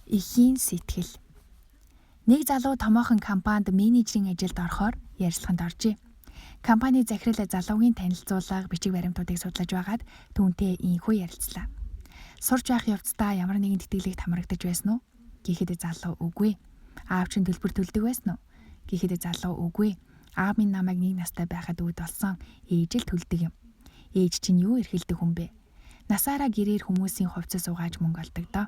Эхийн сэтгэл. Нэг залуу томоохон компанид менежерийн ажилд орохоор ярилцлаганд оржээ. Компани захирал залуугийн танилцуулга, бичиг баримтуудыг судлаж байгаад түүнтэй ийхүү ярилцлаа. Сурч байх явцдаа ямар нэгэн тэтгэлэгт хамрагдаж байсан уу? Гэхэд залуу үгүй. Аав чинь төлбөр төлдөг байсан уу? Гэхэд залуу үгүй. Аав минь намайг нэг настай байхад үүд болсон. Ээж л төлдөг юм. Ээж чинь юу эрхэлдэг хүн бэ? Насаараа гэрээр хүмүүсийн хувцас угааж мөнгө олдог доо.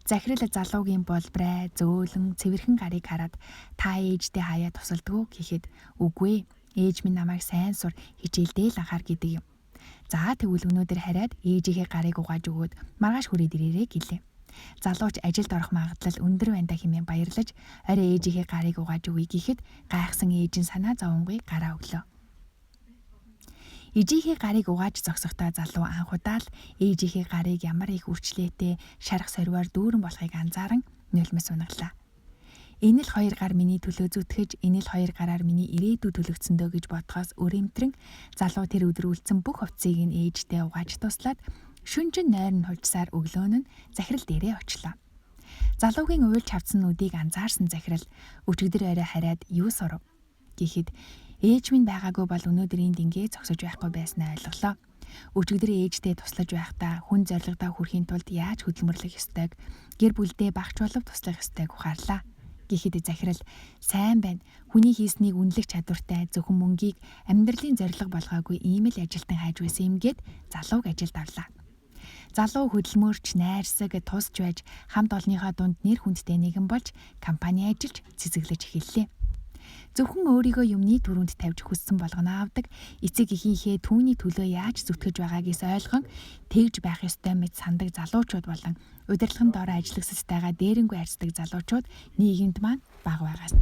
Захирал залуугийн болбрай, зөөлөн, цэвэрхэн гарыг хараад та ээжтэй хаяа тусалдгүй гэхэд үгүй. Ээж минь намайг сайн сур, хичээлдээ л анхаар гэдэг юм. За тэгвэл өнөөдөр хараад ээжийнхээ гарыг угааж өгөөд маргааш хүрээд ирээрэй гэлээ. Залууч ажилд орох магадлал өндөр байна да хэмээн баярлаж орой ээжийнхээ гарыг угааж өгье гэхэд гайхсан ээж нь санаа зовонгүй гараа өглөө. Ээжийнхээ гарыг угааж зогсохдоо залуу анхудаа л ээжийнхээ гарыг ямар их үрчлээтэй шарах сорвоор дүүрэн болохыг анзааран нулимс унаглаа. Энэ л хоёр гар миний төлөө зүтгэж, энэ л хоёр гараар миний ирээдүй төлөгдсөндөө гэж бодхоос өрөмтрэн залуу тэр өдөр үлдсэн бүх хувцсыг нь ээжтэй угааж туслаад шүнжин нойр нь хулжсаар өглөөн нь захирал дээрээ очлоо. Залуугийн уйлж хавцсан нүдийг анзаарсан захирал өчигдөр орой хараад юу сурав гэхэд ээж минь байгаагүй бол өнөөдөр энд ингээ зогсож байхгүй байснаа ойлголоо. Өчигдөр ээжтэй туслаж байхдаа хүн зоригдоо хүрэхийн тулд яаж хөдөлмөрлөх ёстойг, гэр бүлдээ багч болов туслах ёстойг ухаарлаа. Гэхэд захирал сайн байна. Хүний хийснийг үнэлэх чадвартай, зөвхөн мөнгийг амьдралын зорилго болгоогүй ийм л ажилтан хайж байсан юм гээд залууг ажилд авлаа. Залуу хөдөлмөрч, найрсаг, тусч байж хамт олонныхоо дунд нэр хүндтэй нэгэн болж компани ажиллаж цэцэглэж эхэллээ. Зөвхөн өөрийгөө юмны түрүүнд тавьж хүссэн болгоно авдаг, эцэг эхийнхээ түүний төлөө яаж зүтгэж байгаагээс ойлгон тэгж байх ёстой мэт сандаг залуучууд болон удирдлагын доор ажиллагсалтайгаа дээрэнгүй харьцдаг залуучууд нийгэмд маань бага байгаас.